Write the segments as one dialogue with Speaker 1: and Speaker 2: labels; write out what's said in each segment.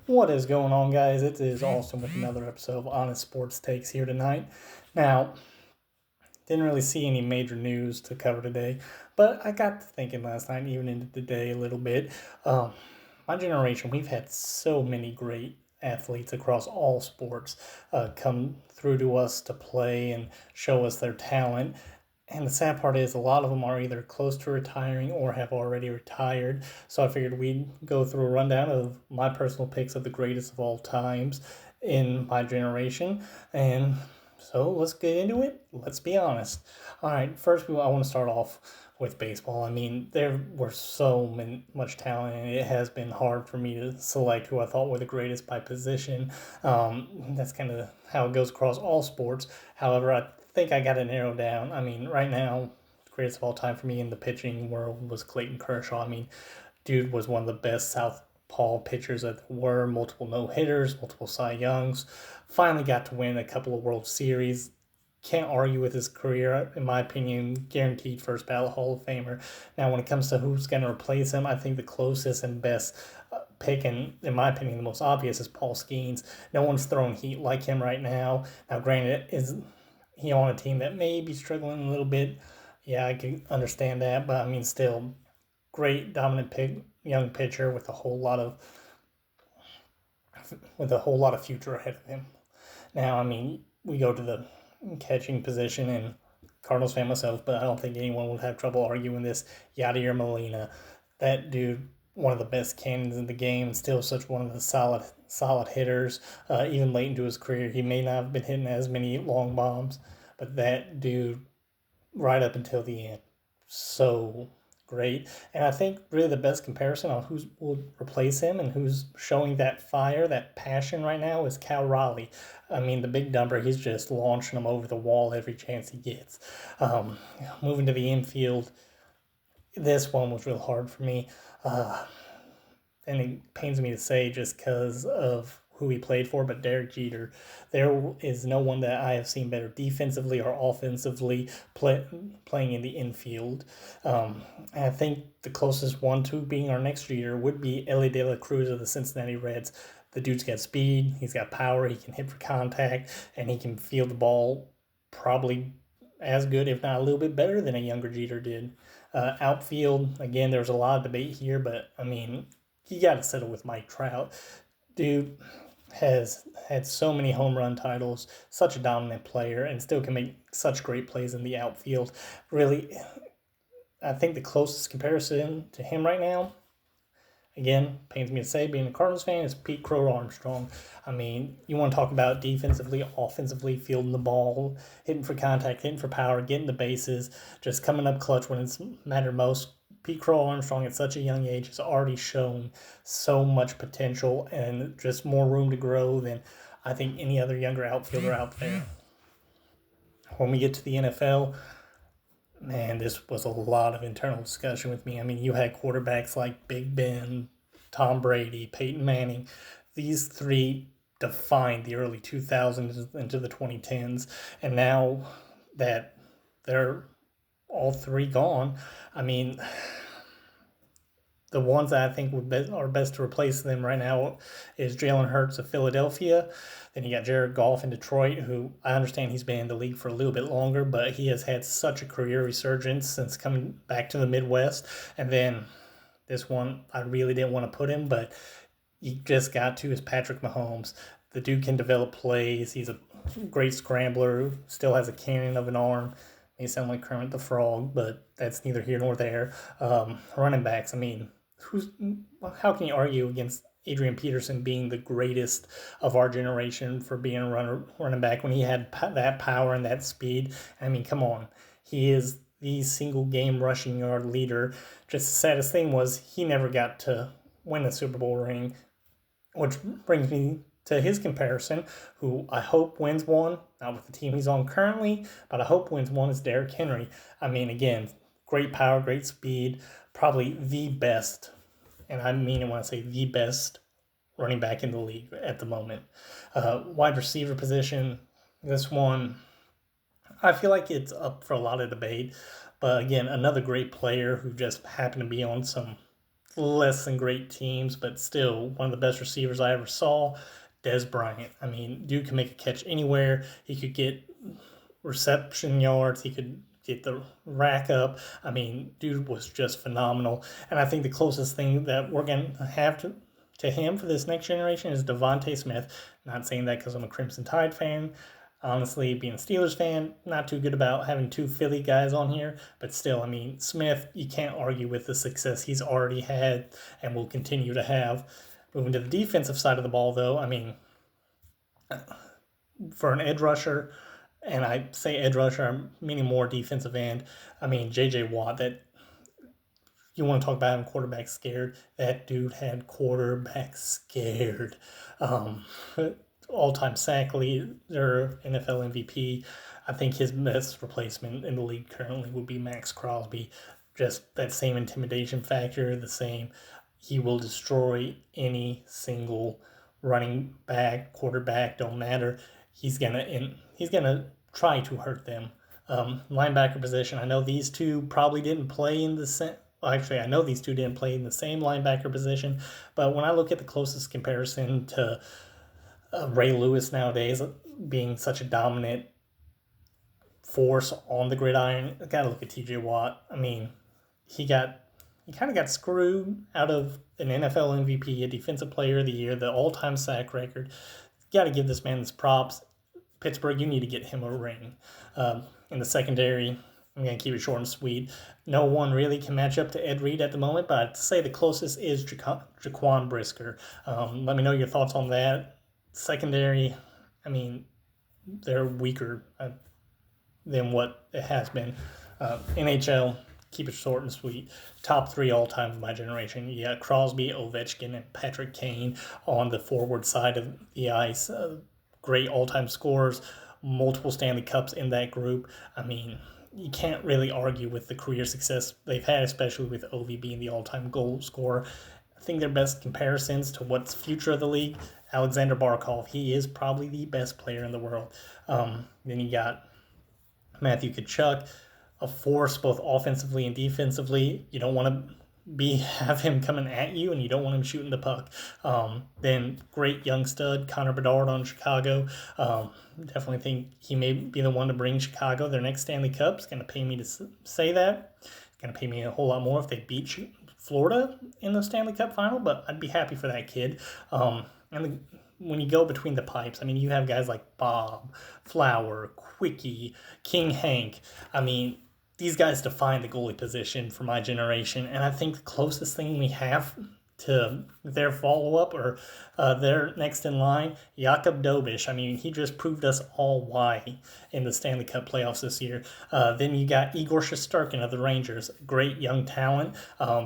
Speaker 1: What is going on, guys? It is Austin with another episode of Honest Sports Takes here tonight. Now, didn't really see any major news to cover today, but I got to thinking last night, even into the day a little bit. Um, my generation, we've had so many great athletes across all sports come through to us to play and show us their talent. And the sad part is, a lot of them are either close to retiring or have already retired. So I figured we'd go through a rundown of my personal picks of the greatest of all times in my generation. And so let's get into it. Let's be honest. All right, first I want to start off with baseball. I mean, there were much talent, and it has been hard for me to select who I thought were the greatest by position. That's kind of how it goes across all sports. However, I think I got to narrow down. I mean, right now, the greatest of all time for me in the pitching world was Clayton Kershaw. I mean, dude was one of the best southpaw pitchers that there were. Multiple no hitters, multiple Cy Youngs. Finally got to win a couple of World Series. Can't argue with his career, in my opinion, guaranteed first ballot Hall of Famer. Now, when it comes to who's going to replace him, I think the closest and best pick, and in my opinion, the most obvious is Paul Skeens. No one's throwing heat like him right now. Now, granted, is he on a team that may be struggling a little bit? Yeah, I can understand that, but I mean, still, great dominant young pitcher with a whole lot of future ahead of him. Now, I mean, we go to the catching position, and Cardinals fan myself, but I don't think anyone would have trouble arguing this. Yadier Molina, that dude, one of the best cannons in the game, and still such one of the solid hitters. Even late into his career, he may not have been hitting as many long bombs, but that dude, right up until the end, so great. And I think really the best comparison on who will replace him and who's showing that fire, that passion right now is Cal Raleigh. I mean, the big dumper, he's just launching them over the wall every chance he gets. Um, Moving to the infield, this one was real hard for me. Uh, and it pains me to say just because of who he played for, but Derek Jeter, there is no one that I have seen better defensively or offensively playing in the infield. And I think the closest one to being our next Jeter would be Ellie De La Cruz of the Cincinnati Reds. The dude's got speed, he's got power, he can hit for contact, and he can field the ball probably as good, if not a little bit better than a younger Jeter did. Outfield, again, there's a lot of debate here, but I mean, you got to settle with Mike Trout. Dude has had so many home run titles, such a dominant player, and still can make such great plays in the outfield. Really, I think the closest comparison to him right now, again, pains me to say, being a Cardinals fan, is Pete Crow Armstrong. I mean, you want to talk about defensively, offensively, fielding the ball, hitting for contact, hitting for power, getting the bases, just coming up clutch when it's mattered most. Pete Crow Armstrong at such a young age has already shown so much potential and just more room to grow than I think any other younger outfielder out there. When we get to the NFL, man, this was a lot of internal discussion with me. I mean, you had quarterbacks like Big Ben, Tom Brady, Peyton Manning. These three defined the early 2000s into the 2010s. And now that they're all three gone, I mean, the ones that I think are best to replace them right now is Jalen Hurts of Philadelphia. Then you got Jared Goff in Detroit, who I understand he's been in the league for a little bit longer, but he has had such a career resurgence since coming back to the Midwest. And then this one, I really didn't want to put him, but you just got to, is Patrick Mahomes. The dude can develop plays. He's a great scrambler, still has a cannon of an arm. May sound like Kermit the Frog, but that's neither here nor there. Running backs, I mean, how can you argue against Adrian Peterson being the greatest of our generation for being a running back when he had that power and that speed? I mean, come on. He is the single game rushing yard leader. Just the saddest thing was he never got to win a Super Bowl ring, which brings me to his comparison, who I hope wins one, not with the team he's on currently, but I hope wins one, is Derrick Henry. I mean, again, great power, great speed, probably the best, and I mean it when I say the best running back in the league at the moment. Wide receiver position, this one, I feel like it's up for a lot of debate. But again, another great player who just happened to be on some less than great teams, but still one of the best receivers I ever saw. Dez Bryant. I mean, dude can make a catch anywhere. He could get reception yards. He could get the rack up. I mean, dude was just phenomenal. And I think the closest thing that we're going to have to him for this next generation is Devontae Smith. Not saying that because I'm a Crimson Tide fan. Honestly, being a Steelers fan, not too good about having two Philly guys on here. But still, I mean, Smith, you can't argue with the success he's already had and will continue to have. Moving to the defensive side of the ball, though, I mean, for an edge rusher, and I say edge rusher, I'm meaning more defensive end. I mean, J.J. Watt, that you want to talk about having quarterback scared. That dude had quarterback scared. All-time sack leader, NFL MVP. I think his best replacement in the league currently would be Max Crosby. Just that same intimidation factor, the same. He will destroy any single running back, quarterback, don't matter. He's gonna try to hurt them. Linebacker position. I know these two probably didn't play in the same. Well, actually, I know these two didn't play in the same linebacker position. But when I look at the closest comparison to Ray Lewis nowadays being such a dominant force on the gridiron, I gotta look at T.J. Watt. I mean, he kind of got screwed out of an NFL MVP, a Defensive Player of the Year, the all-time sack record. Got to give this man his props. Pittsburgh, you need to get him a ring. In the secondary, I'm going to keep it short and sweet. No one really can match up to Ed Reed at the moment, but I'd say the closest is Jaquan Brisker. Let me know your thoughts on that. Secondary, I mean, they're weaker than what it has been. NHL, keep it short and sweet. Top three all time of my generation. You got Crosby, Ovechkin, and Patrick Kane on the forward side of the ice. Great all-time scorers, multiple Stanley Cups in that group. I mean, you can't really argue with the career success they've had, especially with Ovi being the all-time goal scorer. I think their best comparisons to what's future of the league, Alexander Barkov. He is probably the best player in the world. Then you got Matthew Tkachuk, a force both offensively and defensively. You don't want to have him coming at you, and you don't want him shooting the puck. Then great young stud Connor Bedard on Chicago. Definitely think he may be the one to bring Chicago their next Stanley Cup. It's going to pay me to say that. It's going to pay me a whole lot more if they beat Florida in the Stanley Cup final, but I'd be happy for that kid. When you go between the pipes, I mean, you have guys like Bob, Flower, Quickie, King Hank. I mean, these guys define the goalie position for my generation, and I think the closest thing we have to their follow-up or their next in line, Jakub Dobeš. I mean, he just proved us all why in the Stanley Cup playoffs this year. Then you got Igor Shesterkin of the Rangers, great young talent,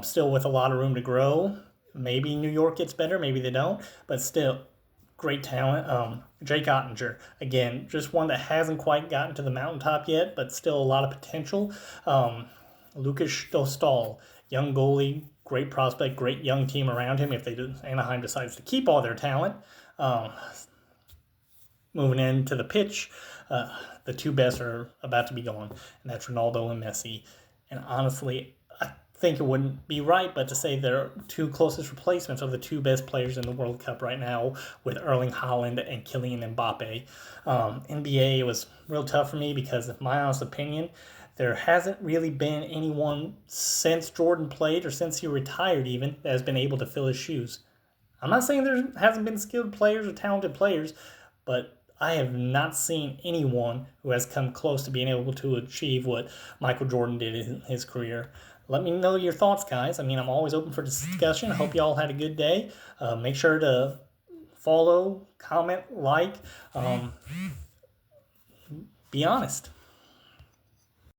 Speaker 1: still with a lot of room to grow. Maybe New York gets better, maybe they don't, but still, great talent. Jake Ottinger, again, just one that hasn't quite gotten to the mountaintop yet, but still a lot of potential. Lucas Dostal, young goalie, great prospect, great young team around him if Anaheim decides to keep all their talent. Moving into the pitch, the two best are about to be gone, and that's Ronaldo and Messi. And honestly, I think it wouldn't be right, but to say their two closest replacements are the two best players in the World Cup right now with Erling Haaland and Kylian Mbappe. NBA was real tough for me because, in my honest opinion, there hasn't really been anyone since Jordan played or since he retired even that has been able to fill his shoes. I'm not saying there hasn't been skilled players or talented players, but I have not seen anyone who has come close to being able to achieve what Michael Jordan did in his career. Let me know your thoughts, guys. I mean, I'm always open for discussion. I hope you all had a good day. Make sure to follow, comment, like. Be honest.